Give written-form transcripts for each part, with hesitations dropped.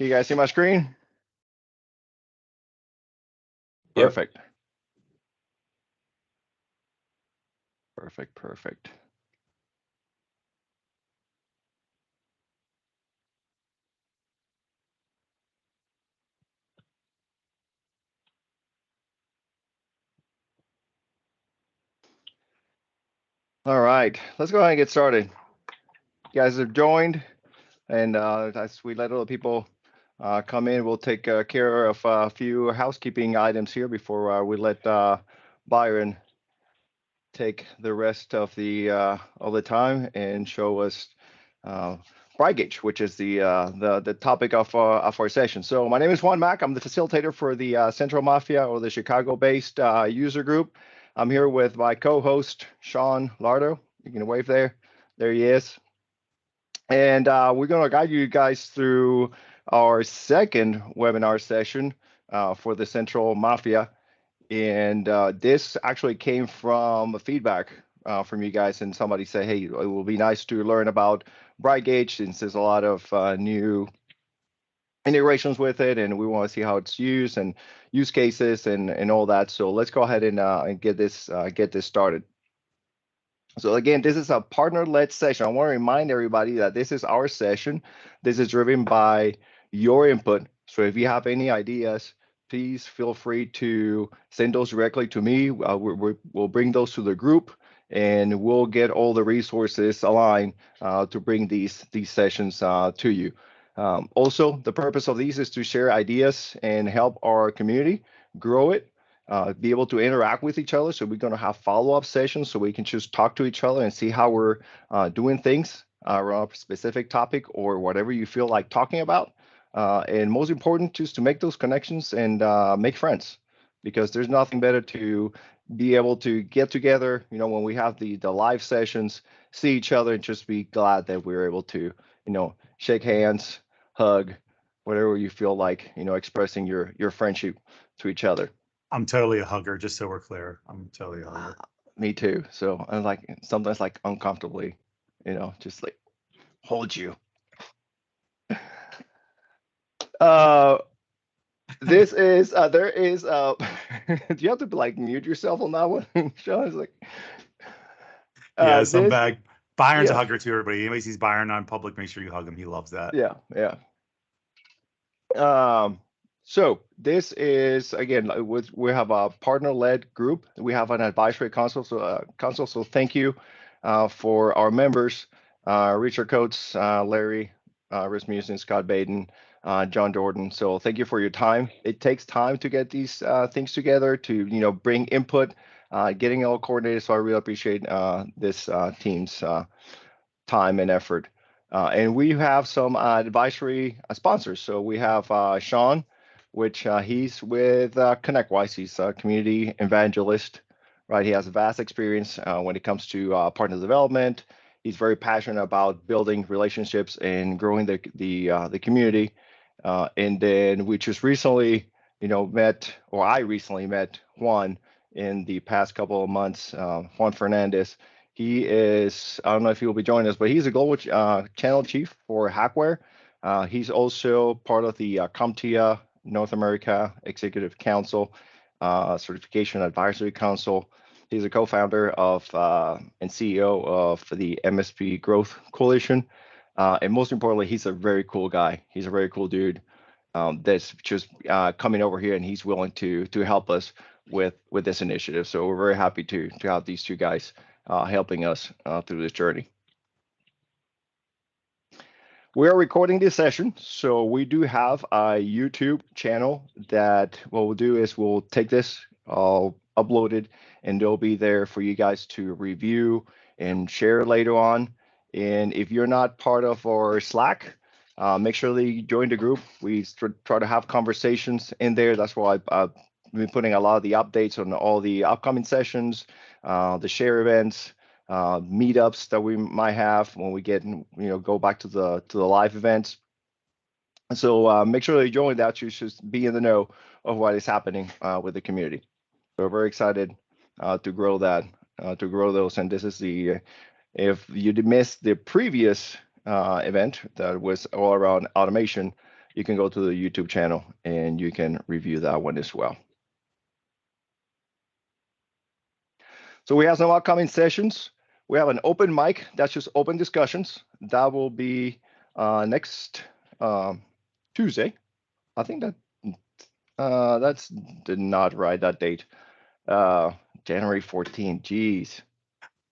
You guys see my screen? Yep. Perfect. Perfect. All right, let's go ahead and get started. You guys have joined, and as we let other people come in, we'll take care of a few housekeeping items here before we let Byron take the rest of the time and show us BrightGauge, which is the topic of our session. So my name is Juan Mac. I'm the facilitator for the Cnetral Mafia, or the Chicago-based user group. I'm here with my co-host Sean Lardo. You can wave there. There he is. And we're going to guide you guys through our second webinar session for the Cnetral Mafia. And this actually came from feedback from you guys, and somebody said, hey, it will be nice to learn about BrightGauge since there's a lot of new integrations with it, and we want to see how it's used and use cases and all that. So let's go ahead and get this started. So again, this is a partner-led session. I want to remind everybody that this is our session. This is driven by your input. So if you have any ideas, please feel free to send those directly to me. We'll bring those to the group, and we'll get all the resources aligned to bring these sessions to you. Also, the purpose of these is to share ideas and help our community grow it. Be able to interact with each other. So we're going to have follow-up sessions so we can just talk to each other and see how we're doing things around a specific topic or whatever you feel like talking about. And most important, just to make those connections and make friends, because there's nothing better to be able to get together, when we have the live sessions, see each other and just be glad that we're able to, shake hands, hug, whatever you feel like, expressing your friendship to each other. I'm totally a hugger, just so we're clear. I'm totally a hugger. Me too. So I'm like sometimes like uncomfortably, just like hold you. This is there is do you have to like mute yourself on that one? Sean is like yeah, some bag. Byron's a yeah. hugger too, everybody. Anybody sees Byron on public, make sure you hug him. He loves that. Yeah. So this is again we have a partner-led group. We have an advisory council. So thank you for our members, Richard Coates, Larry Rasmussen, Scott Baden, John Jordan. So thank you for your time. It takes time to get these things together to bring input, getting all coordinated. So I really appreciate this team's time and effort. And we have some advisory sponsors. So we have Sean, which he's with ConnectWise. He's a community evangelist, right? He has a vast experience when it comes to partner development. He's very passionate about building relationships and growing the community. And then we just recently, I recently met Juan in the past couple of months, Juan Fernandez. He is, I don't know if he will be joining us, but he's a global channel chief for Hackware. He's also part of the CompTIA North America Executive Council, Certification Advisory Council. He's a co-founder of and CEO of the MSP Growth Coalition. And most importantly, he's a very cool guy. He's a very cool dude that's just coming over here, and he's willing to help us with this initiative. So we're very happy to have these two guys helping us through this journey. We are recording this session, so we do have a YouTube channel that what we'll do is we'll take this, I'll upload it, and it'll be there for you guys to review and share later on. And if you're not part of our Slack, make sure that you join the group. We try to have conversations in there. That's why I've been putting a lot of the updates on all the upcoming sessions, the share events, meetups that we might have when we get go back to the live events. So make sure that you join that. You should be in the know of what is happening with the community. So we're very excited to grow that, to grow those. And this is the if you missed the previous event that was all around automation, you can go to the YouTube channel and you can review that one as well. So we have some upcoming sessions. We have an open mic, that's just open discussions. That will be next Tuesday. I think that's not right, that date. January 14th. Geez.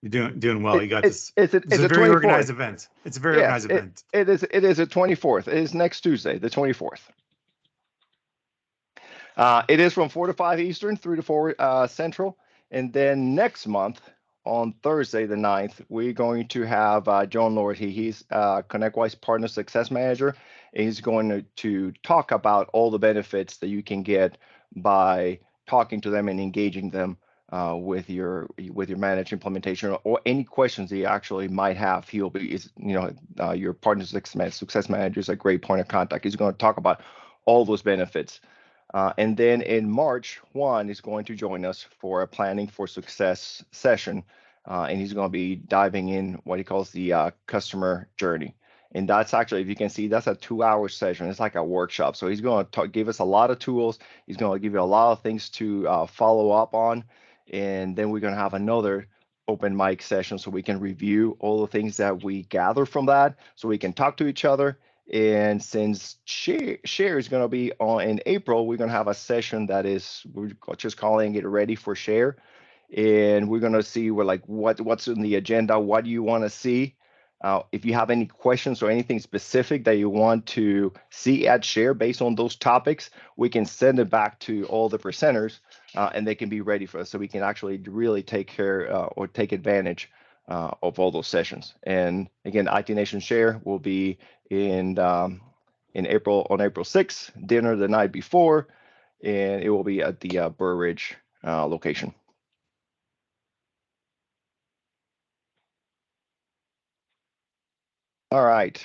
You're doing well. You got this. It's It's a a very 24th. organized event. It's a very Yes, organized event. it is a 24th. It is next Tuesday, the 24th. It is from 4 to 5 Eastern, 3 to 4 Central. And then next month, on Thursday, the 9th, we're going to have John Lord. He's ConnectWise Partner Success Manager. And he's going to talk about all the benefits that you can get by talking to them and engaging them with your managed implementation, or any questions that you actually might have. He'll be, your Partner Success Manager is a great point of contact. He's going to talk about all those benefits. And then in March, Juan is going to join us for a planning for success session. And he's going to be diving in what he calls the customer journey. And that's actually, if you can see, that's a 2-hour session. It's like a workshop. So he's going to give us a lot of tools. He's going to give you a lot of things to follow up on. And then we're going to have another open mic session so we can review all the things that we gather from that, so we can talk to each other. And since share is going to be on in April, we're going to have a session that is, we're just calling it Ready for Share. And we're going to see what's in the agenda. What do you want to see? If you have any questions or anything specific that you want to see at Share based on those topics, we can send it back to all the presenters and they can be ready for us, so we can actually really take care or take advantage of all those sessions. And again, IT Nation Share will be in April, on April 6th, dinner the night before, and it will be at the Burr Ridge location. All right.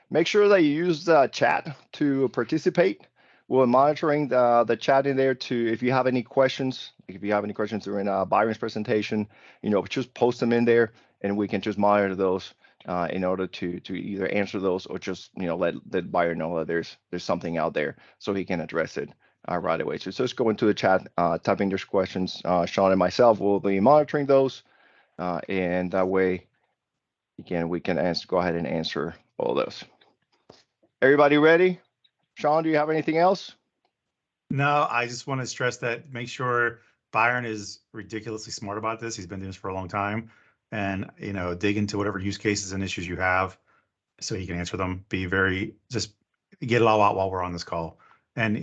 Make sure that you use the chat to participate. We're monitoring the chat in there to, if you have any questions, during Byron's presentation, just post them in there and we can just monitor those in order to either answer those or just, let Byron know that there's something out there so he can address it right away. So just go into the chat, type in your questions. Sean and myself will be monitoring those, and that way, again, we can go ahead and answer all those. Everybody ready? Sean, do you have anything else? No, I just want to stress that, make sure Byron is ridiculously smart about this. He's been doing this for a long time, and dig into whatever use cases and issues you have so he can answer them. Just get it all out while we're on this call. And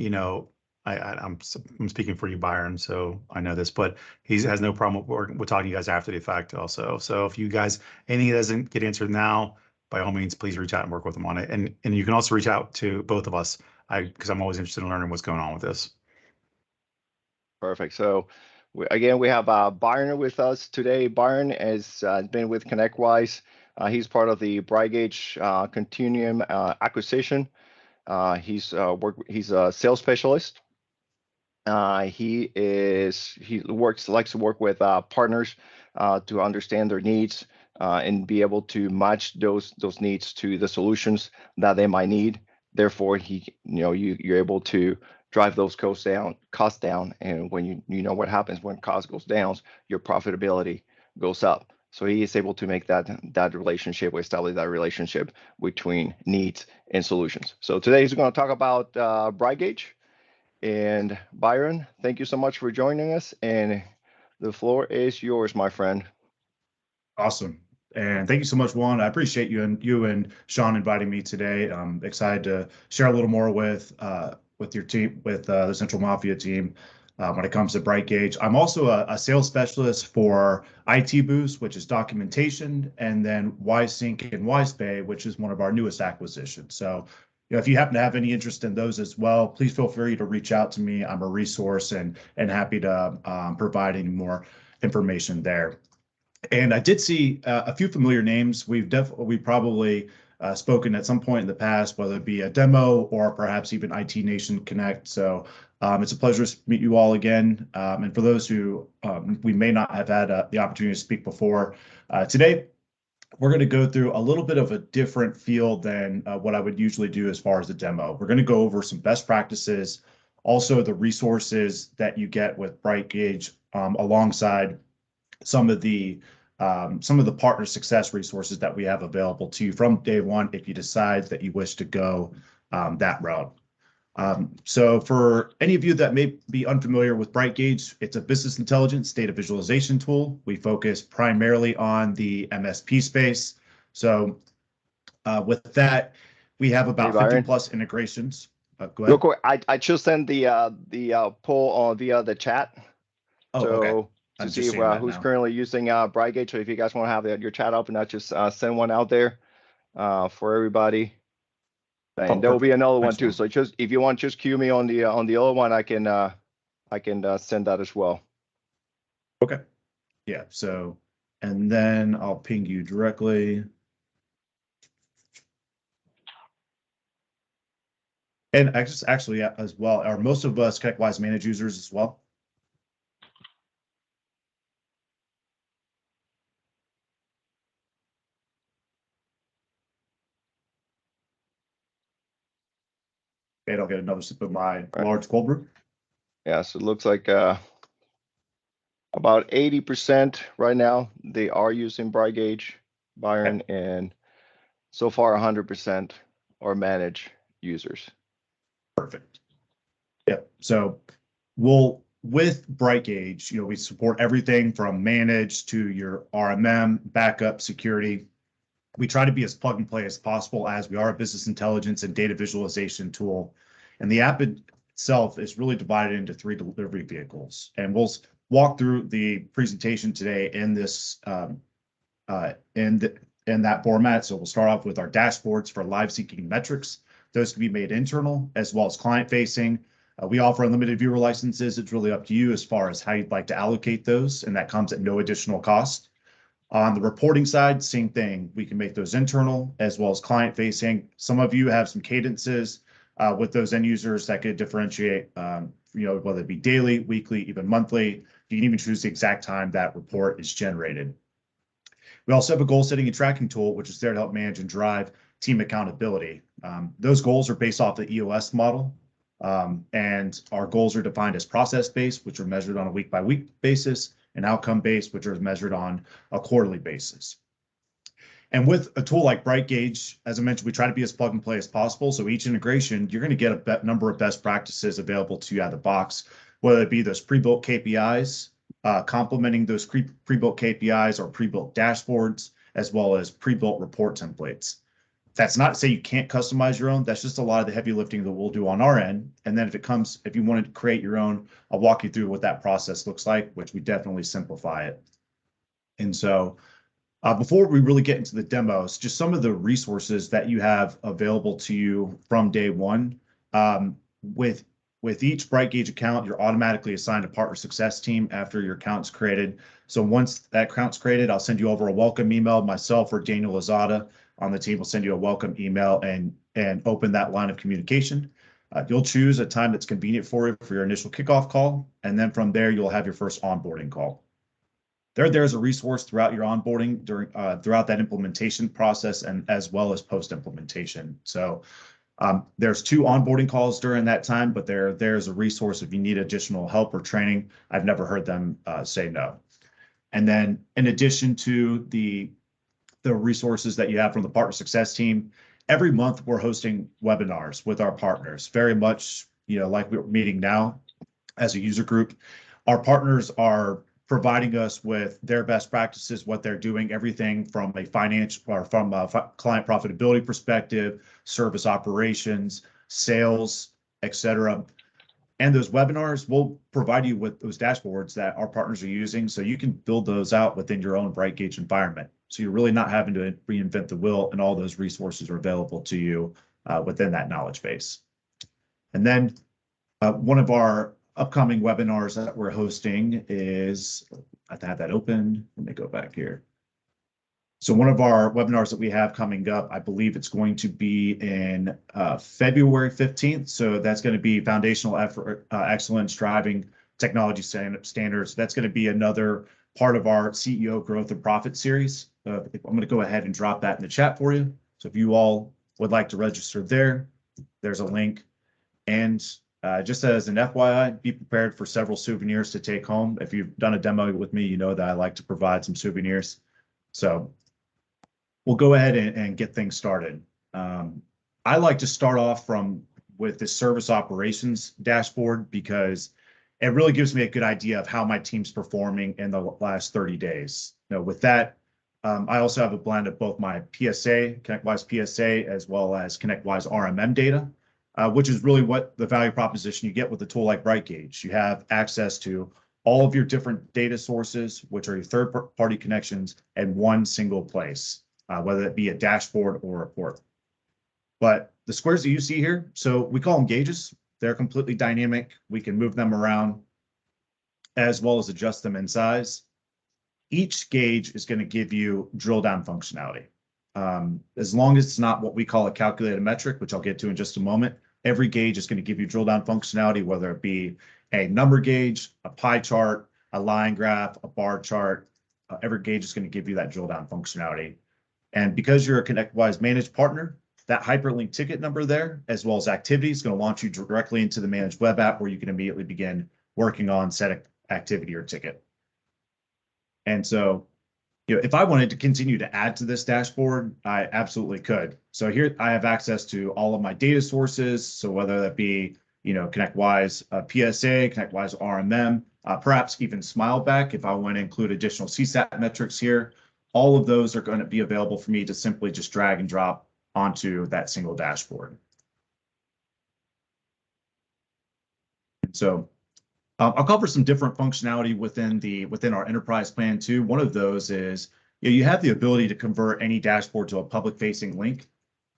I'm speaking for you, Byron, so I know this, but he has no problem with talking to you guys after the fact also. So if you guys, anything doesn't get answered now, by all means, please reach out and work with him on it. And you can also reach out to both of us, because I'm always interested in learning what's going on with this. Perfect. So again, we have Byron with us today. Byron has been with ConnectWise. He's part of the BrightGauge Continuum acquisition. He's a sales specialist. He likes to work with partners to understand their needs and be able to match those needs to the solutions that they might need. Therefore, you're able to drive those costs down, and when you know what happens when cost goes down, your profitability goes up. So he is able to make that relationship, establish that relationship between needs and solutions. So today he's going to talk about BrightGauge. And Byron, thank you so much for joining us, and the floor is yours, my friend. Awesome. And thank you so much, Juan. I appreciate you and Sean inviting me today. I'm excited to share a little more with your team, with the Cnetral Mafia team when it comes to BrightGauge. I'm also a sales specialist for IT Boost, which is documentation, and then WiseSync and WisePay, which is one of our newest acquisitions. So if you happen to have any interest in those as well, please feel free to reach out to me. I'm a resource and happy to provide any more information there. And I did see a few familiar names. We've probably spoken at some point in the past, whether it be a demo or perhaps even IT Nation Connect. So it's a pleasure to meet you all again. And for those who we may not have had the opportunity to speak before today, we're going to go through a little bit of a different field than what I would usually do as far as the demo. We're going to go over some best practices, also the resources that you get with BrightGauge, alongside some of the partner success resources that we have available to you from day one if you decide that you wish to go that route. So for any of you that may be unfamiliar with BrightGauge, it's a business intelligence data visualization tool. We focus primarily on the MSP space. So with that, we have about 50 plus integrations. Go ahead. Real quick, I just sent the poll on via the chat. Oh, so okay. To see who's currently using BrightGauge. So if you guys want to have your chat open, I just send one out there for everybody. And there will be another one too. So just if you want, just cue me on the other one. I can send that as well. Okay. Yeah. So, and then I'll ping you directly. And actually, as well, are most of us ConnectWise managed users as well? Okay, I'll get another sip of my large cold brew. Yeah, so it looks like about 80% right now, they are using BrightGauge, Byron, and so far 100% are managed users. Perfect. Yep. So with BrightGauge, we support everything from managed to your RMM, backup, security. We try to be as plug and play as possible, as we are a business intelligence and data visualization tool. And the app itself is really divided into 3 delivery vehicles. And we'll walk through the presentation today in this in that format. So we'll start off with our dashboards for live syncing metrics. Those can be made internal as well as client facing. We offer unlimited viewer licenses. It's really up to you as far as how you'd like to allocate those, and that comes at no additional cost. On the reporting side, same thing. We can make those internal as well as client facing. Some of you have some cadences with those end users that could differentiate, whether it be daily, weekly, even monthly. You can even choose the exact time that report is generated. We also have a goal setting and tracking tool, which is there to help manage and drive team accountability. Those goals are based off the EOS model. And our goals are defined as process-based, which are measured on a week-by-week basis, and outcome-based, which are measured on a quarterly basis. And with a tool like BrightGauge, as I mentioned, we try to be as plug and play as possible. So each integration, you're going to get a number of best practices available to you out of the box, whether it be those pre-built KPIs, complementing those pre-built KPIs or pre-built dashboards, as well as pre-built report templates. That's not to say you can't customize your own. That's just a lot of the heavy lifting that we'll do on our end. And then if you wanted to create your own, I'll walk you through what that process looks like, which we definitely simplify it. And so before we really get into the demos, just some of the resources that you have available to you from day one. With each BrightGauge account, you're automatically assigned a partner success team after your account's created. So once that account's created, I'll send you over a welcome email. Myself or Daniel Lozada on the team will send you a welcome email and open that line of communication. You'll choose a time that's convenient for you for your initial kickoff call. And then from there, you'll have your first onboarding call. There's a resource throughout your onboarding throughout that implementation process and as well as post-implementation. So there's 2 onboarding calls during that time, but there's a resource if you need additional help or training. I've never heard them say no. And then in addition to the resources that you have from the partner success team, every month we're hosting webinars with our partners, very much like we're meeting now as a user group. Our partners are providing us with their best practices, what they're doing, everything from a financial or from a client profitability perspective, service operations, sales, etc. And those webinars will provide you with those dashboards that our partners are using, so you can build those out within your own BrightGauge environment. So you're really not having to reinvent the wheel, and all those resources are available to you within that knowledge base. And then one of our upcoming webinars that we're hosting is, I have that open. Let me go back here. So one of our webinars that we have coming up, I believe it's going to be in February 15th. So that's going to be foundational effort, excellence, driving technology standards. That's going to be another part of our CEO Growth and Profit series. I'm going to go ahead and drop that in the chat for you. So if you all would like to register there, there's a link. And just as an FYI, be prepared for several souvenirs to take home. If you've done a demo with me, you know that I like to provide some souvenirs. So we'll go ahead and get things started. I like to start off with the service operations dashboard because it really gives me a good idea of how my team's performing in the last 30 days. With that, I also have a blend of both my PSA, ConnectWise PSA, as well as ConnectWise RMM data, which is really what the value proposition you get with a tool like BrightGauge. You have access to all of your different data sources, which are your third-party connections, in one single place, whether it be a dashboard or a report. But the squares that you see here, so we call them gauges. They're completely dynamic. We can move them around as well as adjust them in size. Each gauge is going to give you drill down functionality. As long as it's not what we call a calculated metric, which I'll get to in just a moment, every gauge is going to give you drill down functionality, whether it be a number gauge, a pie chart, a line graph, a bar chart. Every gauge is going to give you that drill down functionality. And because you're a ConnectWise managed partner, that hyperlink ticket number there, as well as activity, is going to launch you directly into the managed web app where you can immediately begin working on set activity or ticket. And so, if I wanted to continue to add to this dashboard, I absolutely could. So here I have access to all of my data sources. So whether that be, ConnectWise PSA, ConnectWise RMM, perhaps even Smileback, if I want to include additional CSAT metrics here, all of those are going to be available for me to simply just drag and drop onto that single dashboard. So I'll cover some different functionality within our enterprise plan too. One of those is you have the ability to convert any dashboard to a public-facing link.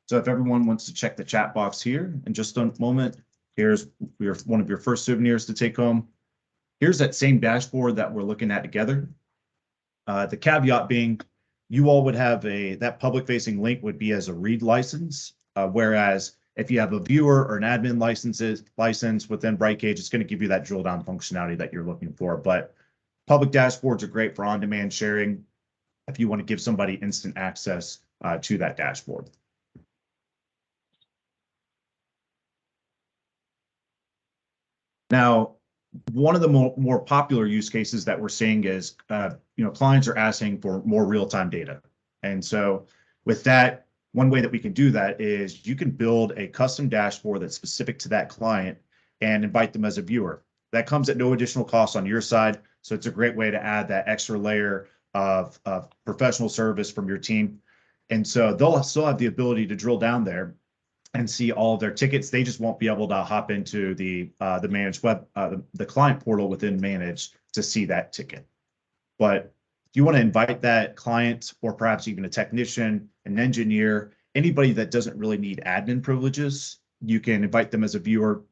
So if everyone wants to check the chat box here in just a moment, here's one of your first souvenirs to take home. Here's that same dashboard that we're looking at together. The caveat being, you all would have that public-facing link would be as a read license, whereas if you have a viewer or an admin license within BrightGauge, it's going to give you that drill down functionality that you're looking for. But public dashboards are great for on-demand sharing if you want to give somebody instant access to that dashboard. Now, one of the more popular use cases that we're seeing is, clients are asking for more real-time data. And so with that, one way that we can do that is you can build a custom dashboard that's specific to that client and invite them as a viewer. That comes at no additional cost on your side. So it's a great way to add that extra layer of professional service from your team. And so they'll still have the ability to drill down there and see all of their tickets. They just won't be able to hop into the managed web, the client portal within Manage to see that ticket. But if you want to invite that client or perhaps even a technician, an engineer, anybody that doesn't really need admin privileges, you can invite them as a viewer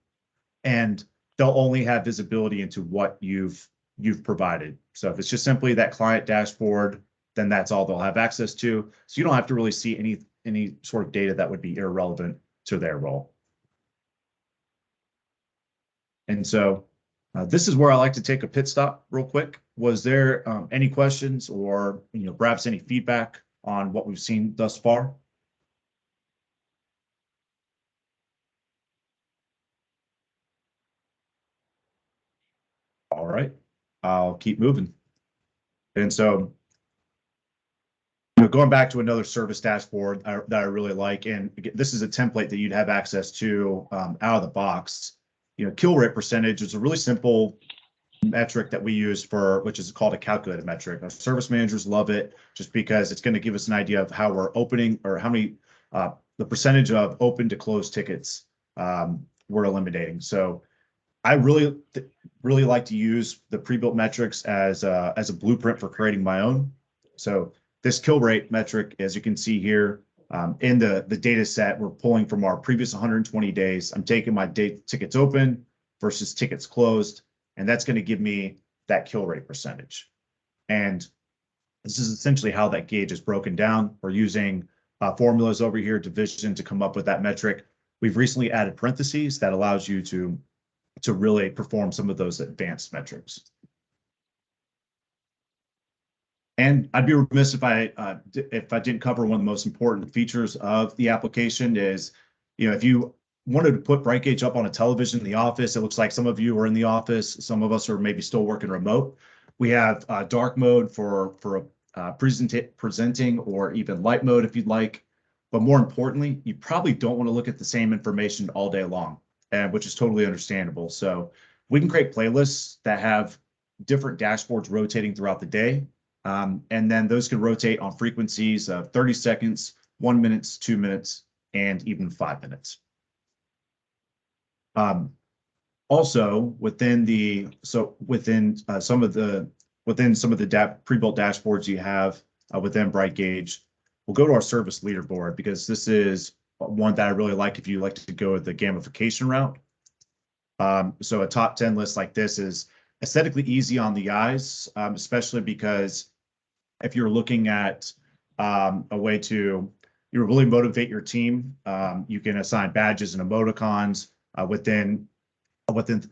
and they'll only have visibility into what you've provided. So if it's just simply that client dashboard, then that's all they'll have access to. So you don't have to really see any sort of data that would be irrelevant to their role. And so this is where I like to take a pit stop real quick. Was there any questions or perhaps any feedback on what we've seen thus far? All right, I'll keep moving. And so going back to another service dashboard that I really like, and this is a template that you'd have access to out of the box. Kill rate percentage is a really simple metric that we use which is called a calculated metric. Our service managers love it just because it's going to give us an idea of how we're opening or how many, the percentage of open to closed tickets we're eliminating. So I really like to use the pre-built metrics as a blueprint for creating my own. So this kill rate metric, as you can see here, in the data set, we're pulling from our previous 120 days. I'm taking my tickets open versus tickets closed, and that's going to give me that kill rate percentage. And this is essentially how that gauge is broken down. We're using formulas over here, division, to come up with that metric. We've recently added parentheses that allows you to really perform some of those advanced metrics. And I'd be remiss if I didn't cover one of the most important features of the application is, if you wanted to put BrightGauge up on a television in the office, it looks like some of you are in the office, some of us are maybe still working remote. We have dark mode for presenting, or even light mode if you'd like. But more importantly, you probably don't want to look at the same information all day long, and which is totally understandable. So we can create playlists that have different dashboards rotating throughout the day. And then those can rotate on frequencies of 30 seconds, 1 minute, 2 minutes, and even 5 minutes. Also, within some of the pre-built dashboards you have within BrightGauge, we'll go to our service leaderboard, because this is one that I really like if you like to go with the gamification route. So a top 10 list like this is aesthetically easy on the eyes, especially because if you're looking at a way to really motivate your team, you can assign badges and emoticons within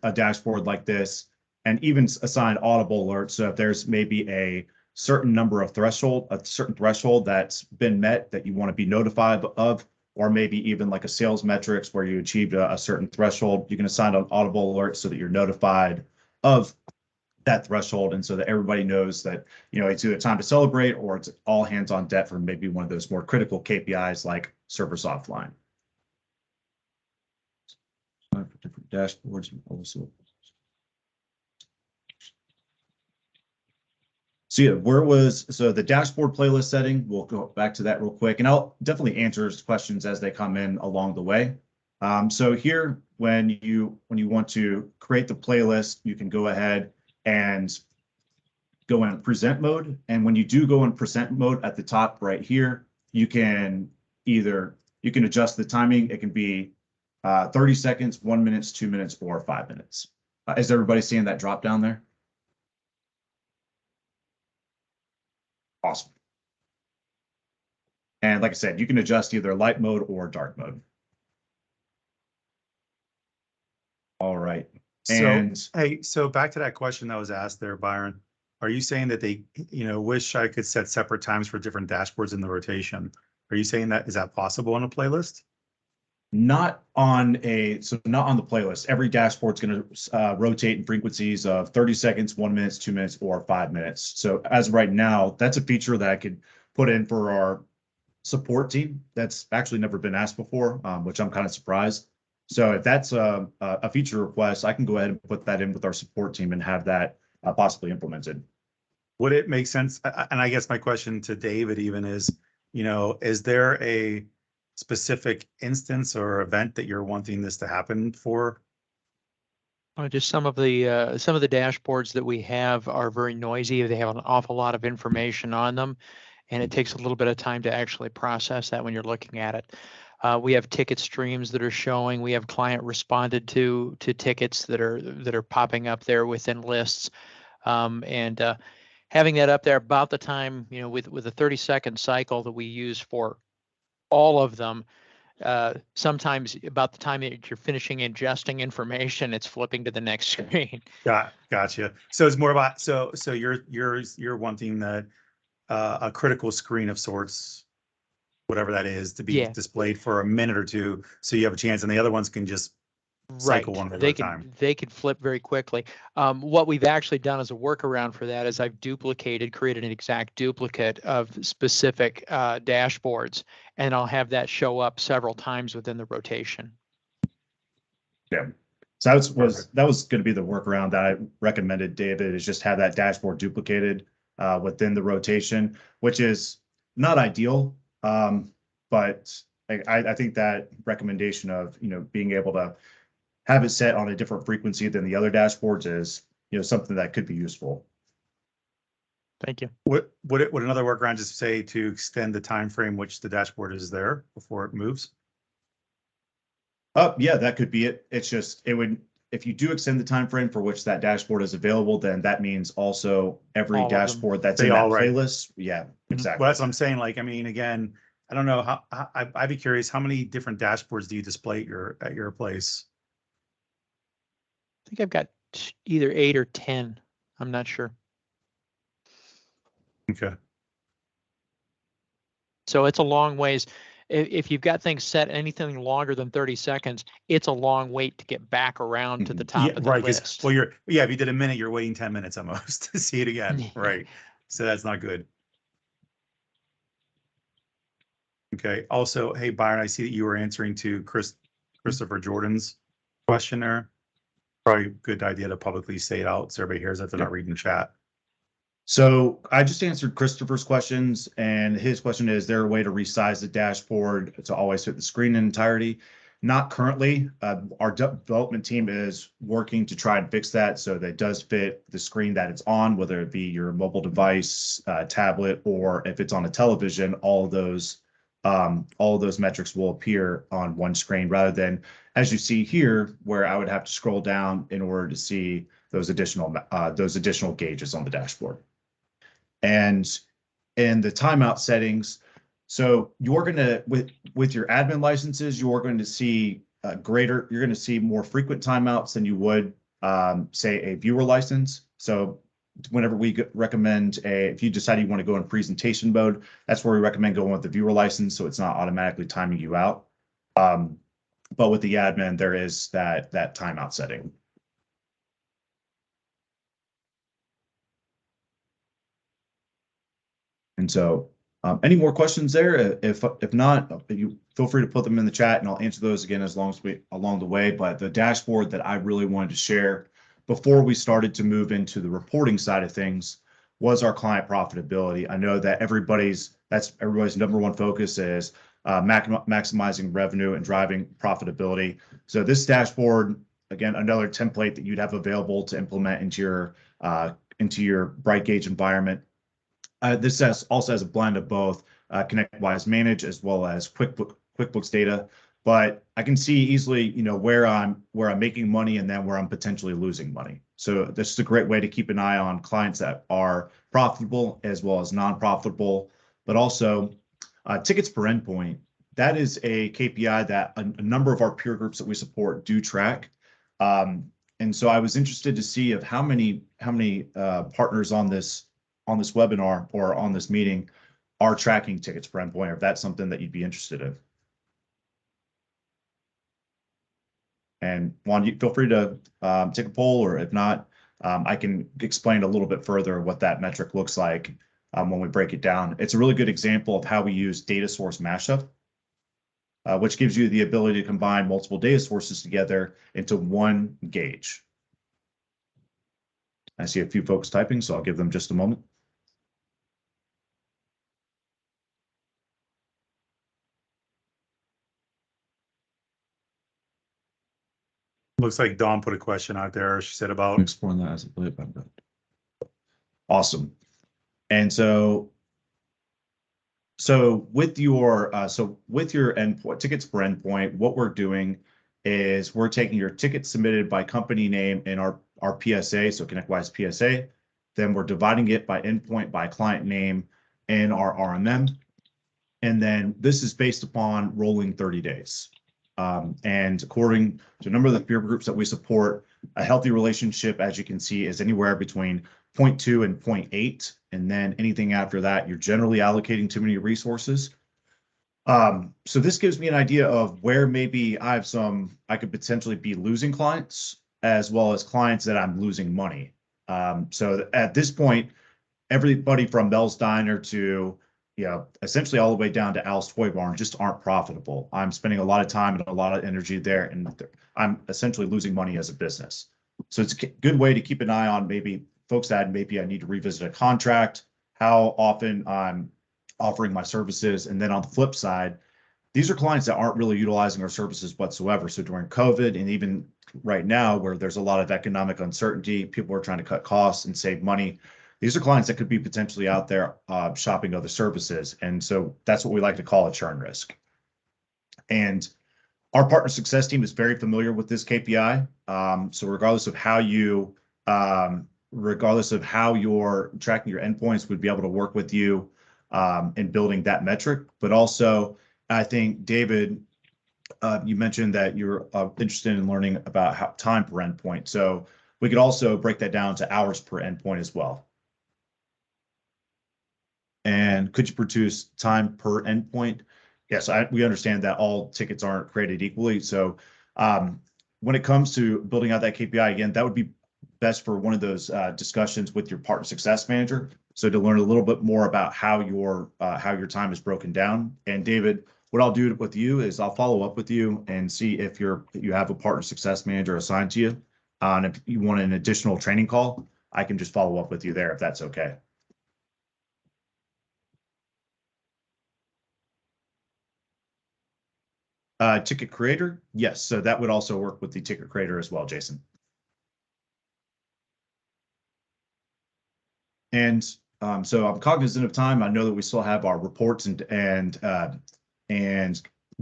a dashboard like this, and even assign audible alerts. So if there's maybe a certain threshold that's been met that you want to be notified of, or maybe even like a sales metrics where you achieved a certain threshold, you can assign an audible alert so that you're notified of that threshold, and so that everybody knows that it's either time to celebrate or it's all hands on deck for maybe one of those more critical KPIs like servers offline. For different dashboards also. So yeah, the dashboard playlist setting, we'll go back to that real quick, and I'll definitely answer questions as they come in along the way. So here, when you want to create the playlist, you can go ahead and go in present mode. And when you do go in present mode at the top right here, you can adjust the timing. It can be 30 seconds, 1 minute, 2 minutes, or 5 minutes. Is everybody seeing that drop down there? Awesome. And like I said, you can adjust either light mode or dark mode. All right. So back to that question that was asked there, Byron. Are you saying that they, wish I could set separate times for different dashboards in the rotation? Are you saying is that possible on a playlist? Not on the playlist. Every dashboard's going to rotate in frequencies of 30 seconds, 1 minute, 2 minutes, or 5 minutes. So as of right now, that's a feature that I could put in for our support team. That's actually never been asked before, which I'm kind of surprised. So if that's a feature request, I can go ahead and put that in with our support team and have that possibly implemented. Would it make sense? And I guess my question to David even is, is there a specific instance or event that you're wanting this to happen for? Just some of the dashboards that we have are very noisy. They have an awful lot of information on them, and it takes a little bit of time to actually process that when you're looking at it. We have ticket streams that are showing. We have client responded to tickets that are popping up there within lists, and having that up there about the time, with a 30-second cycle that we use for all of them. Sometimes about the time that you're finishing ingesting information, it's flipping to the next screen. Gotcha. So it's more about so you're wanting that a critical screen of sorts, whatever that is, to be displayed for a minute or two, so you have a chance, and the other ones can just cycle one at a time. They can flip very quickly. What we've actually done as a workaround for that is I've created an exact duplicate of specific dashboards, and I'll have that show up several times within the rotation. Yeah. So that was going to be the workaround that I recommended, David, is just have that dashboard duplicated within the rotation, which is not ideal. But I think that recommendation of, being able to have it set on a different frequency than the other dashboards is, something that could be useful. Thank you. Would another workaround just say to extend the time frame which the dashboard is there before it moves? Yeah, that could be it. It's just, if you do extend the time frame for which that dashboard is available, then that means also every dashboard that's in that playlist. Yeah, exactly. Well, that's what I'm saying. Like, I mean, again, I don't know how I'd be curious, how many different dashboards do you display at your place? I think I've got either 8 or 10. I'm not sure. Okay. So it's a long ways. If you've got things set anything longer than 30 seconds, it's a long wait to get back around to the top Yeah, of the right. 'Cause, list. well, if you did a minute, you're waiting 10 minutes almost to see it again. Right. So that's not good. Okay. Also, hey, Byron, I see that you were answering to Christopher Jordan's question there. Probably a good idea to publicly say it out so everybody hears that they're not reading the chat. So I just answered Christopher's questions, and his question is there a way to resize the dashboard to always fit the screen in entirety? Not currently. Our development team is working to try and fix that so that it does fit the screen that it's on, whether it be your mobile device, tablet, or if it's on a television. All of those metrics will appear on one screen rather than, as you see here, where I would have to scroll down in order to see those additional gauges on the dashboard. And in the timeout settings, so you're going to, with your admin licenses, you're going to see you're going to see more frequent timeouts than you would, say, a viewer license. So whenever we recommend if you decide you want to go in presentation mode, that's where we recommend going with the viewer license, so it's not automatically timing you out. But with the admin, there is that timeout setting. And so any more questions there? If not, you feel free to put them in the chat and I'll answer those again as long as along the way. But the dashboard that I really wanted to share before we started to move into the reporting side of things was our client profitability. I know that everybody's number one focus is maximizing revenue and driving profitability. So this dashboard, again, another template that you'd have available to implement into your BrightGauge environment. This also has a blend of both ConnectWise Manage as well as QuickBooks data, but I can see easily, where I'm making money and then where I'm potentially losing money. So this is a great way to keep an eye on clients that are profitable as well as non-profitable, but also tickets per endpoint. That is a KPI that a number of our peer groups that we support do track. And so I was interested to see of how many partners on this webinar or on this meeting are tracking tickets per endpoint, or if that's something that you'd be interested in. And Juan, you feel free to take a poll, or if not, I can explain a little bit further what that metric looks like when we break it down. It's a really good example of how we use data source mashup, which gives you the ability to combine multiple data sources together into one gauge. I see a few folks typing, so I'll give them just a moment. Looks like Dawn put a question out there. She said about exploring that as a bullet point. Awesome. And so with your endpoint tickets per endpoint, what we're doing is we're taking your ticket submitted by company name in our PSA, so ConnectWise PSA. Then we're dividing it by endpoint by client name in our RMM. And then this is based upon rolling 30 days. And according to a number of the peer groups that we support, a healthy relationship, as you can see, is anywhere between 0.2 and 0.8. And then anything after that, you're generally allocating too many resources. So this gives me an idea of where maybe I could potentially be losing clients, as well as clients that I'm losing money. So at this point, everybody from Mel's Diner to essentially all the way down to Al's Toy Barn just aren't profitable. I'm spending a lot of time and a lot of energy there, and I'm essentially losing money as a business. So it's a good way to keep an eye on maybe folks that maybe I need to revisit a contract, how often I'm offering my services. And then on the flip side, these are clients that aren't really utilizing our services whatsoever. So during COVID and even right now, where there's a lot of economic uncertainty, people are trying to cut costs and save money. These are clients that could be potentially out there shopping other services. And so that's what we like to call a churn risk. And our partner success team is very familiar with this KPI. So regardless of how you're tracking your endpoints, we'd be able to work with you in building that metric. But also, I think, David, you mentioned that you're interested in learning about how time per endpoint. So we could also break that down to hours per endpoint as well. And could you produce time per endpoint? Yes, we understand that all tickets aren't created equally. So when it comes to building out that KPI, again, that would be best for one of those discussions with your partner success manager. So to learn a little bit more about how your time is broken down. And David, what I'll do with you is I'll follow up with you and see if you have a partner success manager assigned to you. And if you want an additional training call, I can just follow up with you there if that's okay. Ticket creator, yes. So that would also work with the ticket creator as well, Jason. And so I'm cognizant of time. I know that we still have our reports and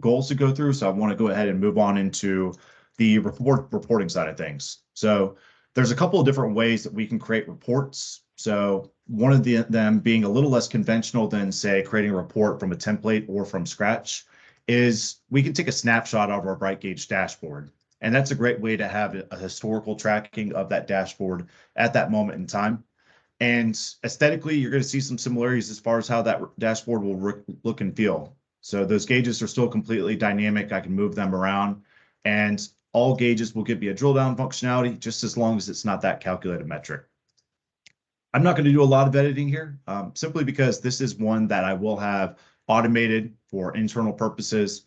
goals to go through. So I want to go ahead and move on into the reporting side of things. So there's a couple of different ways that we can create reports. So one of them being a little less conventional than, say, creating a report from a template or from scratch is we can take a snapshot of our BrightGauge dashboard. And that's a great way to have a historical tracking of that dashboard at that moment in time. And aesthetically, you're going to see some similarities as far as how that dashboard will look and feel. So those gauges are still completely dynamic. I can move them around, and all gauges will give me a drill down functionality just as long as it's not that calculated metric. I'm not going to do a lot of editing here, simply because this is one that I will have automated for internal purposes.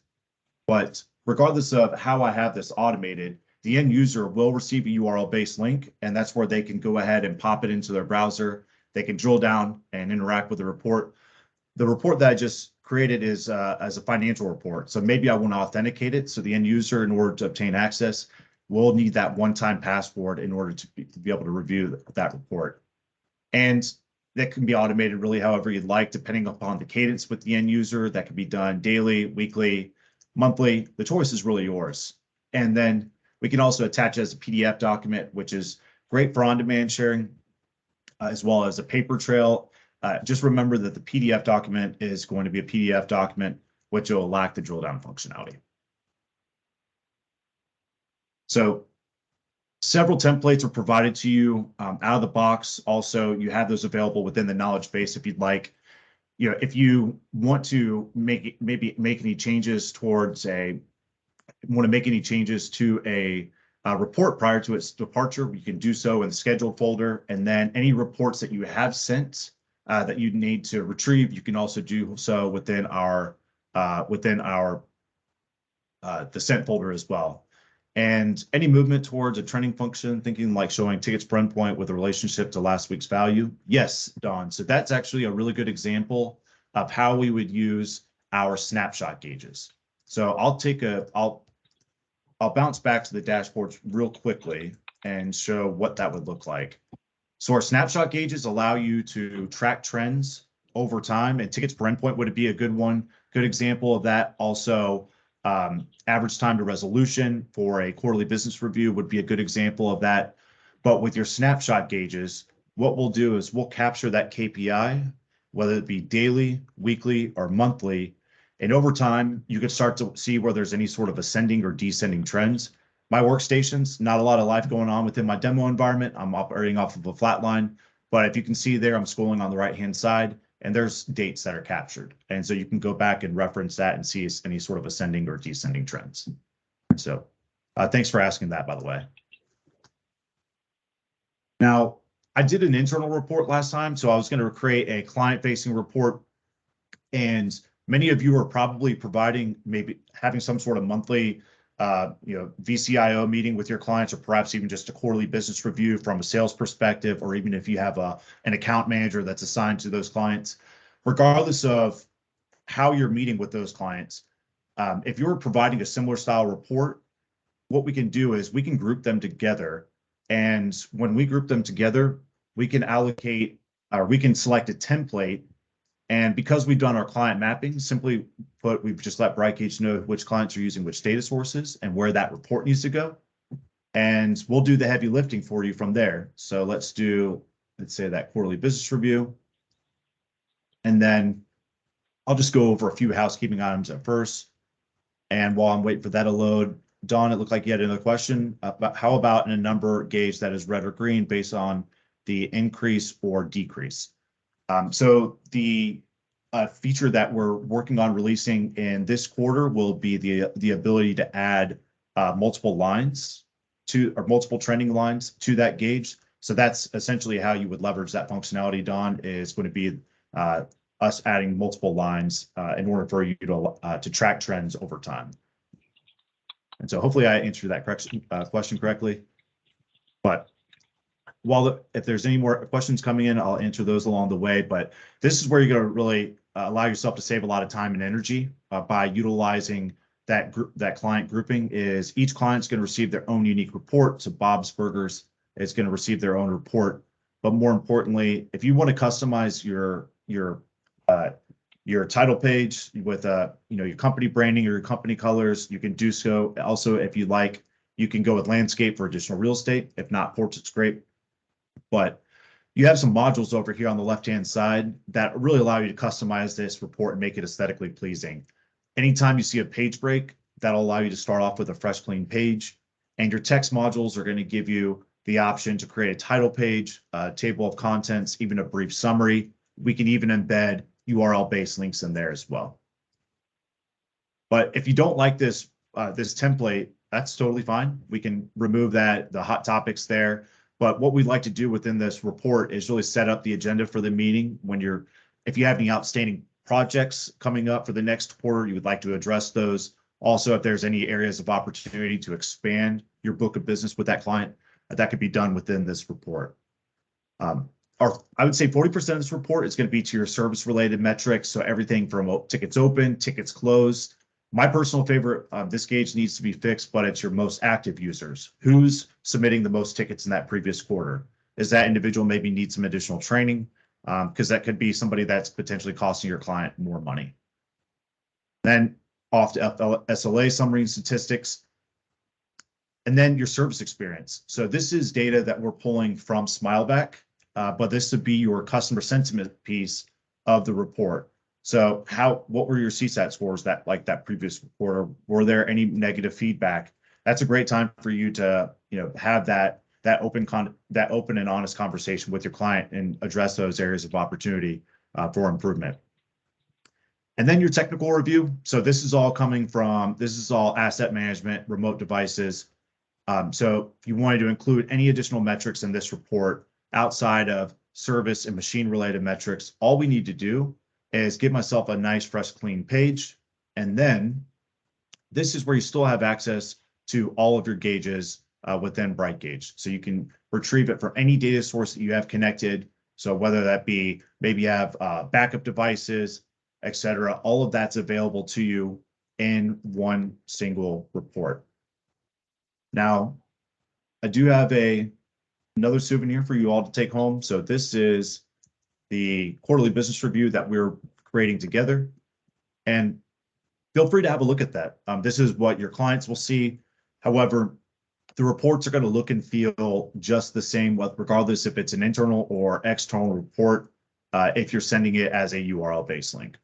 But regardless of how I have this automated, the end user will receive a URL-based link, and that's where they can go ahead and pop it into their browser. They can drill down and interact with the report. The report that I just created is as a financial report. So maybe I want to authenticate it. So the end user, in order to obtain access, will need that one-time password in order to be able to review that report. And that can be automated really however you'd like, depending upon the cadence with the end user. That can be done daily, weekly, monthly. The choice is really yours. And then we can also attach it as a PDF document, which is great for on-demand sharing, as well as a paper trail. Just remember that the PDF document is going to be a PDF document, which will lack the drill down functionality. So several templates are provided to you out of the box. Also, you have those available within the knowledge base if you'd like. You know, if you want to maybe make any changes towards to a report prior to its departure, you can do so in the scheduled folder. And then any reports that you have sent that you need to retrieve, you can also do so within our the sent folder as well. And any movement towards a trending function, thinking like showing tickets per endpoint with a relationship to last week's value. Yes, Don. So that's actually a really good example of how we would use our snapshot gauges. So I'll bounce back to the dashboards real quickly and show what that would look like. So our snapshot gauges allow you to track trends over time, and tickets per endpoint would be a good example of that. Also, average time to resolution for a quarterly business review would be a good example of that. But with your snapshot gauges, what we'll do is we'll capture that KPI, whether it be daily, weekly, or monthly. And over time, you can start to see where there's any sort of ascending or descending trends. My workstations, not a lot of life going on within my demo environment. I'm operating off of a flat line. But if you can see there, I'm scrolling on the right-hand side, and there's dates that are captured. And so you can go back and reference that and see any sort of ascending or descending trends. So thanks for asking that, by the way. Now, I did an internal report last time, so I was going to create a client-facing report. And many of you are probably maybe having some sort of monthly VCIO meeting with your clients, or perhaps even just a quarterly business review from a sales perspective, or even if you have an account manager that's assigned to those clients. Regardless of how you're meeting with those clients, if you're providing a similar style report, what we can do is we can group them together. And when we group them together, we can allocate, or we can select a template. And because we've done our client mapping, simply put, we've just let BrightGauge know which clients are using which data sources and where that report needs to go. And we'll do the heavy lifting for you from there. So let's say that quarterly business review. And then I'll just go over a few housekeeping items at first. And while I'm waiting for that to load, Don, it looked like you had another question about how about in a number gauge that is red or green based on the increase or decrease. So the feature that we're working on releasing in this quarter will be the ability to add multiple lines to, or multiple trending lines to that gauge. So that's essentially how you would leverage that functionality, Don, is going to be us adding multiple lines in order for you to track trends over time. And so hopefully I answered that question correctly. But if there's any more questions coming in, I'll answer those along the way. But this is where you're going to really allow yourself to save a lot of time and energy by utilizing that client grouping. Is each client's going to receive their own unique report. So Bob's Burgers is going to receive their own report. But more importantly, if you want to customize your title page with your company branding or your company colors, you can do so. Also, if you like, you can go with landscape for additional real estate. If not, portrait's great. But you have some modules over here on the left-hand side that really allow you to customize this report and make it aesthetically pleasing. Anytime you see a page break, that'll allow you to start off with a fresh, clean page. And your text modules are going to give you the option to create a title page, a table of contents, even a brief summary. We can even embed URL-based links in there as well. But if you don't like this template, that's totally fine. We can remove the hot topics there. But what we'd like to do within this report is really set up the agenda for the meeting. If you have any outstanding projects coming up for the next quarter, you would like to address those. Also, if there's any areas of opportunity to expand your book of business with that client, that could be done within this report. I would say 40% of this report is going to be to your service-related metrics. So everything from tickets open, tickets closed. My personal favorite, this gauge needs to be fixed, but it's your most active users. Who's submitting the most tickets in that previous quarter? Is that individual maybe need some additional training? Because that could be somebody that's potentially costing your client more money. Then off to SLA summary and statistics. And then your service experience. So this is data that we're pulling from Smileback, but this would be your customer sentiment piece of the report. So what were your CSAT scores that previous quarter? Were there any negative feedback? That's a great time for you to have that open and honest conversation with your client and address those areas of opportunity for improvement. And then your technical review. So this is all asset management, remote devices. So if you wanted to include any additional metrics in this report outside of service and machine related metrics, all we need to do is give myself a nice, fresh, clean page. And then this is where you still have access to all of your gauges within BrightGauge. So you can retrieve it from any data source that you have connected. So whether that be, maybe you have backup devices, etc., all of that's available to you in one single report. Now, I do have another souvenir for you all to take home. So this is the quarterly business review that we're creating together. And feel free to have a look at that. This is what your clients will see. However, the reports are going to look and feel just the same, regardless if it's an internal or external report, if you're sending it as a URL-based link.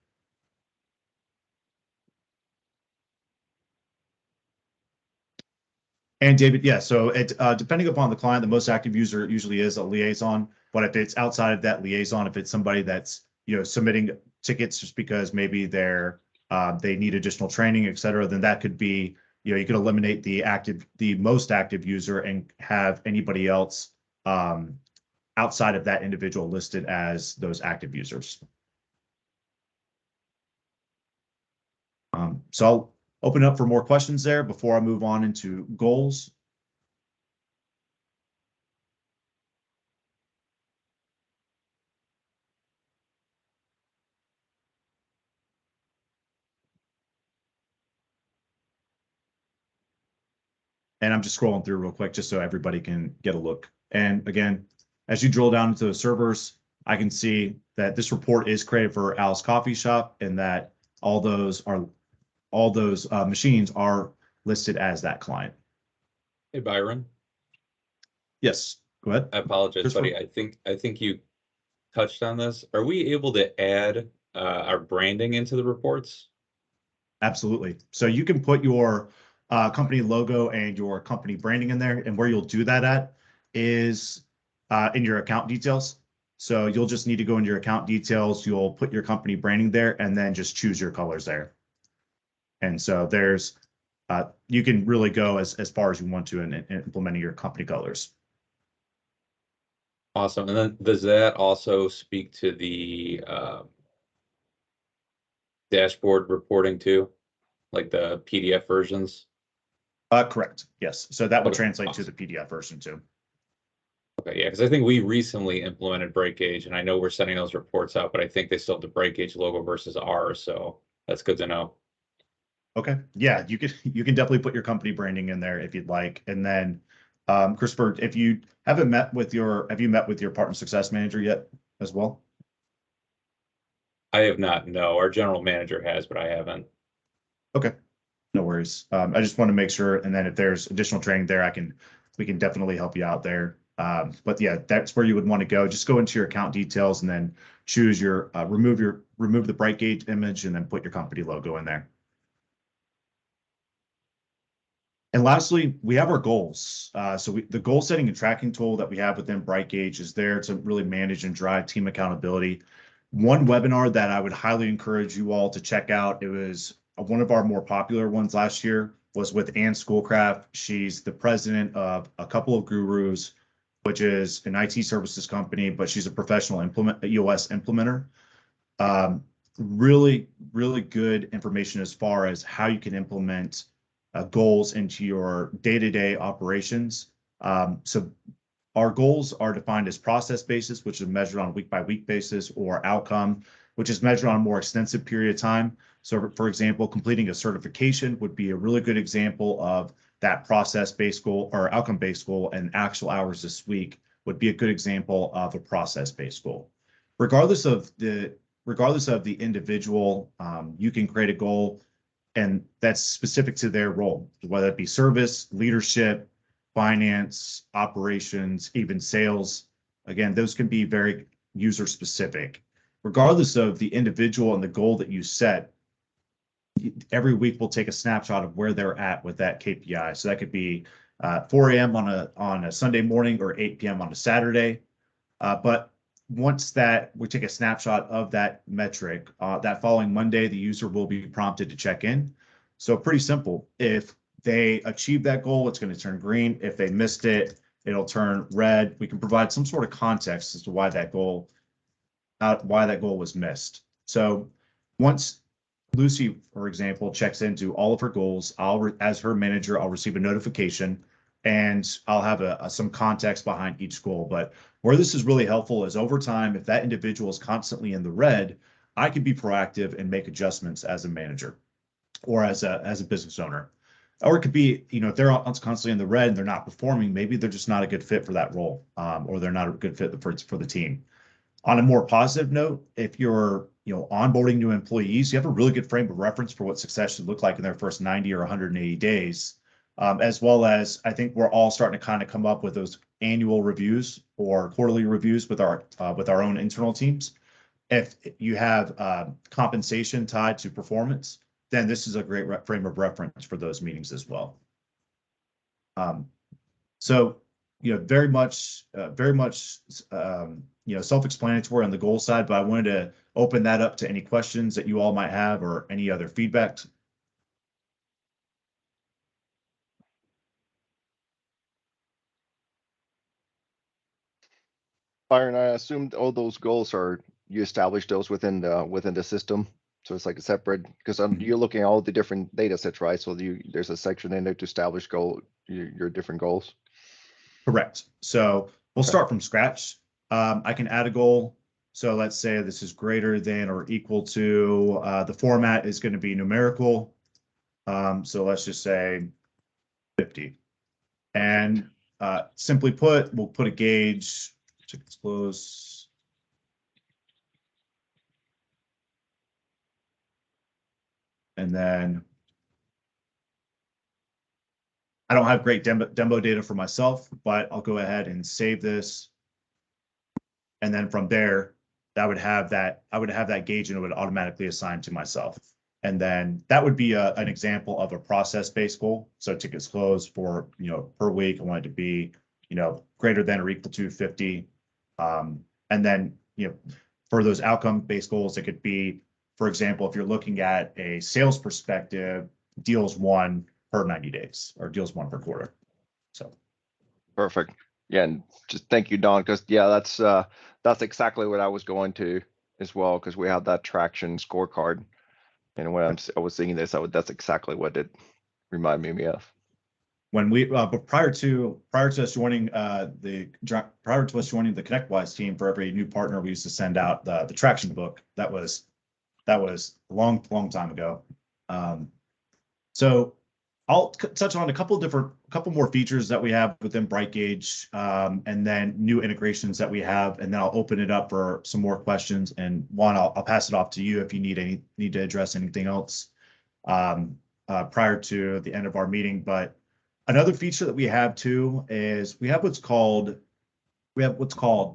And David, yeah, so depending upon the client, the most active user usually is a liaison. But if it's outside of that liaison, if it's somebody that's submitting tickets just because maybe they need additional training, et cetera, then that could be, you could eliminate the most active user and have anybody else outside of that individual listed as those active users. So I'll open up for more questions there before I move on into goals. And I'm just scrolling through real quick just so everybody can get a look. And again, as you drill down into the servers, I can see that this report is created for Al's Coffee Shop and that all those machines are listed as that client. Hey, Byron. Yes, go ahead. I apologize, buddy. I think you touched on this. Are we able to add our branding into the reports? Absolutely. So you can put your company logo and your company branding in there, and where you'll do that at is in your account details. So you'll just need to go into your account details. You'll put your company branding there and then just choose your colors there. And so there's, you can really go as far as you want to in implementing your company colors. Awesome. And then does that also speak to the dashboard reporting too, like the PDF versions? Correct. Yes. So that will Okay, translate awesome. to the PDF version too. Okay, yeah, because I think we recently implemented BrightGauge, and I know we're sending those reports out, but I think they still have the BrightGauge logo versus ours, so that's good to know. Okay. Yeah, you can definitely put your company branding in there if you'd like. And then, Christopher, if you haven't met with have you met with your partner success manager yet as well? I have not, no. Our general manager has, but I haven't. Okay. No worries. I just want to make sure. And then if there's additional training there, we can definitely help you out there. But yeah, that's where you would want to go. Just go into your account details and then choose your, remove the BrightGauge image and then put your company logo in there. And lastly, we have our goals. So the goal setting and tracking tool that we have within BrightGauge is there to really manage and drive team accountability. One webinar that I would highly encourage you all to check out, it was one of our more popular ones last year, was with Ann Schoolcraft. She's the president of a couple of Gurus, which is an IT services company, but she's a professional EOS implementer. Really, really good information as far as how you can implement goals into your day-to-day operations. So our goals are defined as process basis, which is measured on a week-by-week basis, or outcome, which is measured on a more extensive period of time. So for example, completing a certification would be a really good example of that process-based goal or outcome-based goal, and actual hours this week would be a good example of a process-based goal. Regardless of the individual, you can create a goal and that's specific to their role, whether it be service, leadership, finance, operations, even sales. Again, those can be very user specific. Regardless of the individual and the goal that you set, every week we'll take a snapshot of where they're at with that KPI. So that could be 4 a.m. on a Sunday morning or 8 p.m. on a Saturday. But once that we take a snapshot of that metric, that following Monday, the user will be prompted to check in. So pretty simple. If they achieve that goal, it's going to turn green. If they missed it, it'll turn red. We can provide some sort of context as to why that goal was missed. So once Lucy, for example, checks into all of her goals, as her manager, I'll receive a notification and I'll have some context behind each goal. But where this is really helpful is over time, if that individual is constantly in the red, I can be proactive and make adjustments as a manager or as a business owner. Or it could be, if they're constantly in the red and they're not performing, maybe they're just not a good fit for that role, or they're not a good fit for the team. On a more positive note, if you're onboarding new employees, you have a really good frame of reference for what success should look like in their first 90 or 180 days, as well as I think we're all starting to kind of come up with those annual reviews or quarterly reviews with our own internal teams. If you have compensation tied to performance, then this is a great frame of reference for those meetings as well. So, very much, self-explanatory on the goal side, but I wanted to open that up to any questions that you all might have or any other feedback. Byron, I assumed all those goals you established those within the system. So it's like a separate, because you're looking at all the different data sets, right? So there's a section in there to establish your different goals. Correct. So we'll start from scratch. I can add a goal. So let's say this is greater than or equal to, the format is going to be numerical. So let's just say 50. And simply put, we'll put a gauge, check this close. And then I don't have great demo data for myself, but I'll go ahead and save this. And then from there, I would have that gauge and it would automatically assign to myself. And then that would be an example of a process-based goal. So tickets closed for, per week, I want it to be, greater than or equal to 50. And then, for those outcome-based goals, it could be, for example, if you're looking at a sales perspective, deals won per 90 days or deals won per quarter. So Perfect. Yeah, and just thank you, Don, because yeah, that's exactly what I was going to as well, because we have that traction scorecard. And when I was thinking this, that's exactly what it reminded me of. when we but prior to us joining the ConnectWise team, for every new partner, we used to send out the traction book. That was a long time ago. So I'll touch on a couple more features that we have within BrightGauge, and then new integrations that we have, and then I'll open it up for some more questions. And Juan, I'll pass it off to you if you need to address anything else prior to the end of our meeting. But another feature that we have too is we have what's called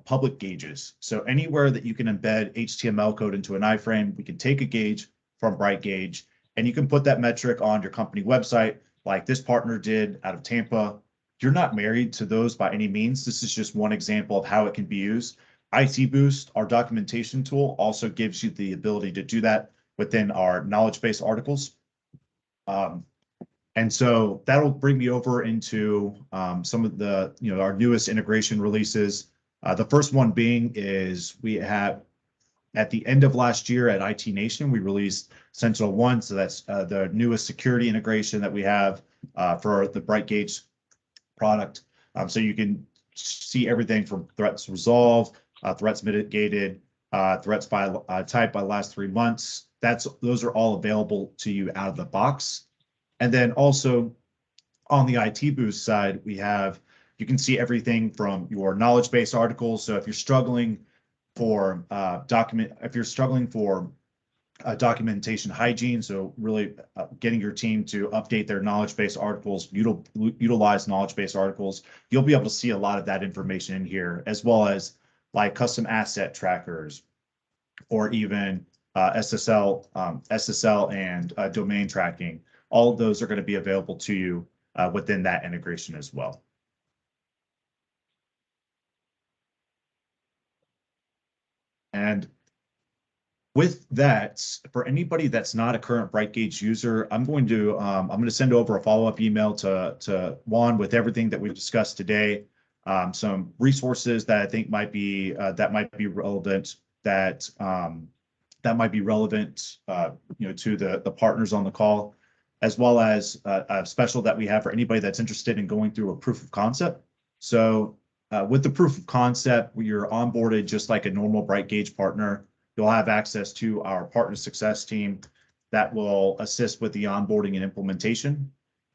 public gauges. So anywhere that you can embed HTML code into an iframe, we can take a gauge from BrightGauge, and you can put that metric on your company website, like this partner did out of Tampa. You're not married to those by any means. This is just one example of how it can be used. IT Boost, our documentation tool, also gives you the ability to do that within our knowledge base articles. And so that'll bring me over into some of the, our newest integration releases. The first one being is we have, at the end of last year at IT Nation, we released Cnetral 1. So that's the newest security integration that we have for the BrightGauge product. So you can see everything from threats resolved, threats mitigated, threats by type by last 3 months. Those are all available to you out of the box. And then also on the IT Boost side, you can see everything from your knowledge base articles. So if you're struggling for documentation hygiene, so really getting your team to update their knowledge base articles, utilize knowledge base articles, you'll be able to see a lot of that information in here, as well as like custom asset trackers, or even SSL and domain tracking. All of those are going to be available to you within that integration as well. And with that, for anybody that's not a current BrightGauge user, I'm going to send over a follow-up email to Juan with everything that we've discussed today, some resources that I think might be relevant, that might be relevant, to the partners on the call, as well as a special that we have for anybody that's interested in going through a proof of concept. So with the proof of concept, you're onboarded just like a normal BrightGauge partner. You'll have access to our partner success team that will assist with the onboarding and implementation.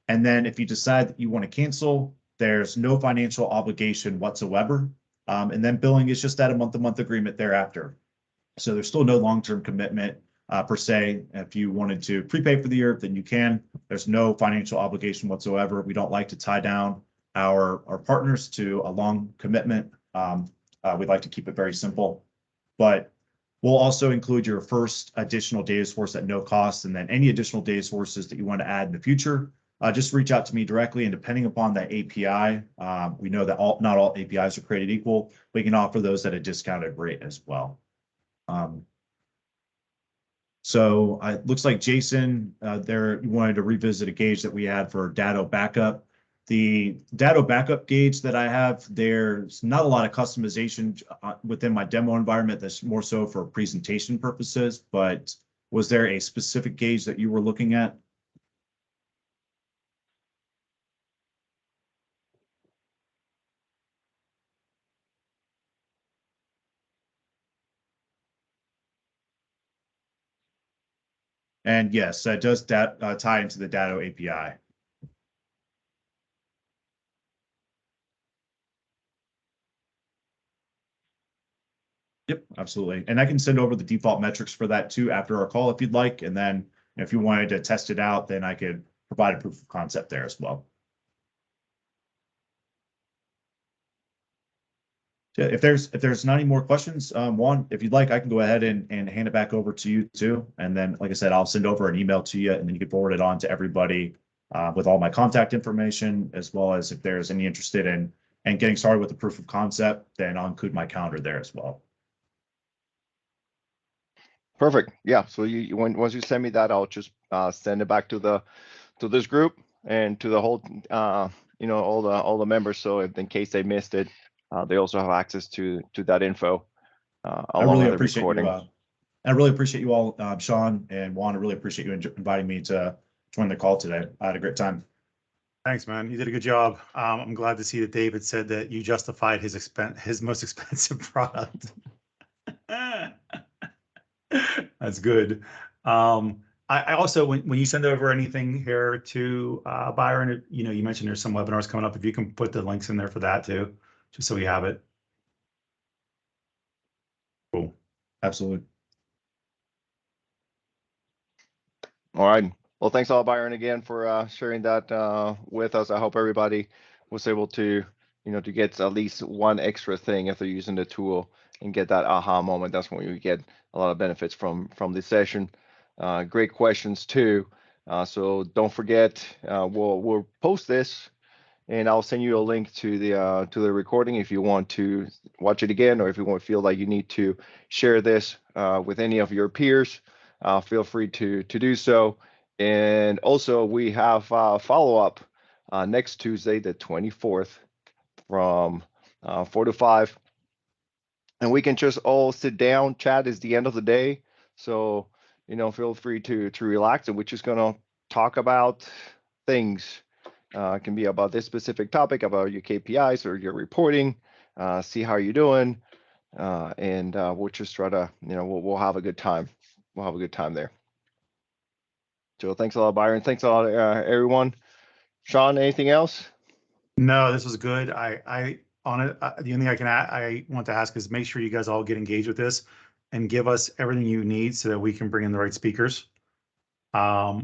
And then if you decide that you want to cancel, there's no financial obligation whatsoever. And then billing is just at a month-to-month agreement thereafter. So there's still no long-term commitment per se. If you wanted to prepay for the year, then you can. There's no financial obligation whatsoever. We don't like to tie down our partners to a long commitment. We'd like to keep it very simple, but we'll also include your first additional data source at no cost, and then any additional data sources that you want to add in the future, just reach out to me directly. And depending upon that API, we know that not all APIs are created equal. We can offer those at a discounted rate as well. So it looks like Jason, you wanted to revisit a gauge that we had for data backup. The data backup gauge that I have, there's not a lot of customization within my demo environment. That's more so for presentation purposes, but was there a specific gauge that you were looking at? And yes, that does tie into the Datto API. Yep, absolutely. And I can send over the default metrics for that too after our call if you'd like. And then if you wanted to test it out, then I could provide a proof of concept there as well. Yeah, if there's not any more questions, Juan, if you'd like, I can go ahead and hand it back over to you too. And then, like I said, I'll send over an email to you, and then you can forward it on to everybody with all my contact information, as well as if there's any interested in getting started with the proof of concept, then I'll include my calendar there as well. Perfect. Yeah. So once you send me that, I'll just send it back to this group and to the whole all the members. So if in case they missed it, they also have access to that info along with the recording. I really appreciate you all, Sean and Juan. I really appreciate you inviting me to join the call today. I had a great time. Thanks, man. You did a good job. I'm glad to see that David said that you justified his most expensive product. That's good. I also, when you send over anything here to Byron, you mentioned there's some webinars coming up. If you can put the links in there for that too, just so we have it. Cool. Absolutely. All right. Well, thanks all, Byron, again for sharing that with us. I hope everybody was able to, to get at least one extra thing if they're using the tool and get that aha moment. That's when you get a lot of benefits from this session. Great questions too. So don't forget, we'll post this, and I'll send you a link to the recording if you want to watch it again, or if you want to feel like you need to share this with any of your peers. Feel free to do so. And also, we have follow-up next Tuesday, the 24th, from 4 to 5. And we can just all sit down. Chat is the end of the day. So, feel free to relax. And we're just going to talk about things. It can be about this specific topic, about your KPIs or your reporting, see how you're doing. And we'll just try to, we'll have a good time. We'll have a good time there. So thanks a lot, Byron. Thanks a lot, everyone. Sean, anything else? No, this was good. The only thing I want to ask is make sure you guys all get engaged with this and give us everything you need so that we can bring in the right speakers. As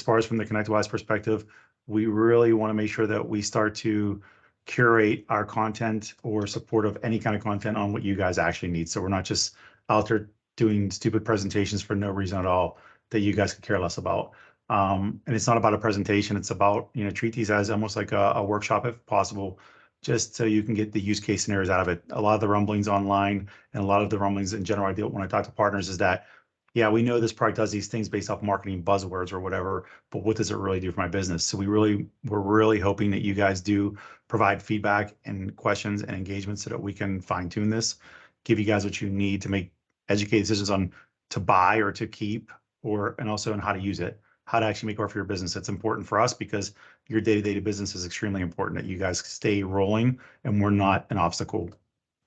far as from the ConnectWise perspective, we really want to make sure that we start to curate our content or support of any kind of content on what you guys actually need. So we're not just out there doing stupid presentations for no reason at all that you guys could care less about. And it's not about a presentation. It's about, treat these as almost like a workshop if possible, just so you can get the use case scenarios out of it. A lot of the rumblings online and a lot of the rumblings in general, when I talk to partners, is that, yeah, we know this product does these things based off marketing buzzwords or whatever, but what does it really do for my business? So we're really hoping that you guys do provide feedback and questions and engagement so that we can fine tune this, give you guys what you need to make educated decisions on to buy or to keep, and also on how to use it, how to actually make it work for your business. It's important for us because your day-to-day business is extremely important that you guys stay rolling and we're not an obstacle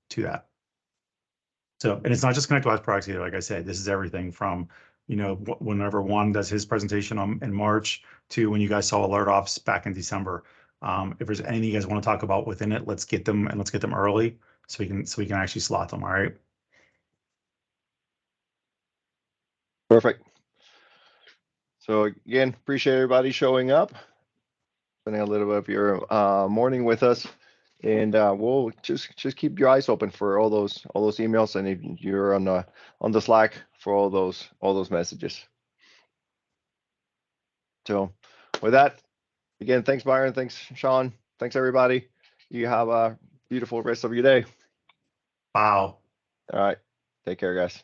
to that. So, and it's not just ConnectWise products either. Like I said, this is everything from, whenever Juan does his presentation in March to when you guys saw Alert Ops back in December. If there's anything you guys want to talk about within it, let's get them early so we can actually slot them. All right. Perfect. So again, appreciate everybody showing up, spending a little bit of your morning with us. And we'll just keep your eyes open for all those emails, and if you're on the Slack for all those messages. So with that, again, thanks Byron, thanks Sean, thanks everybody. You have a beautiful rest of your day. Wow. All right, take care, guys.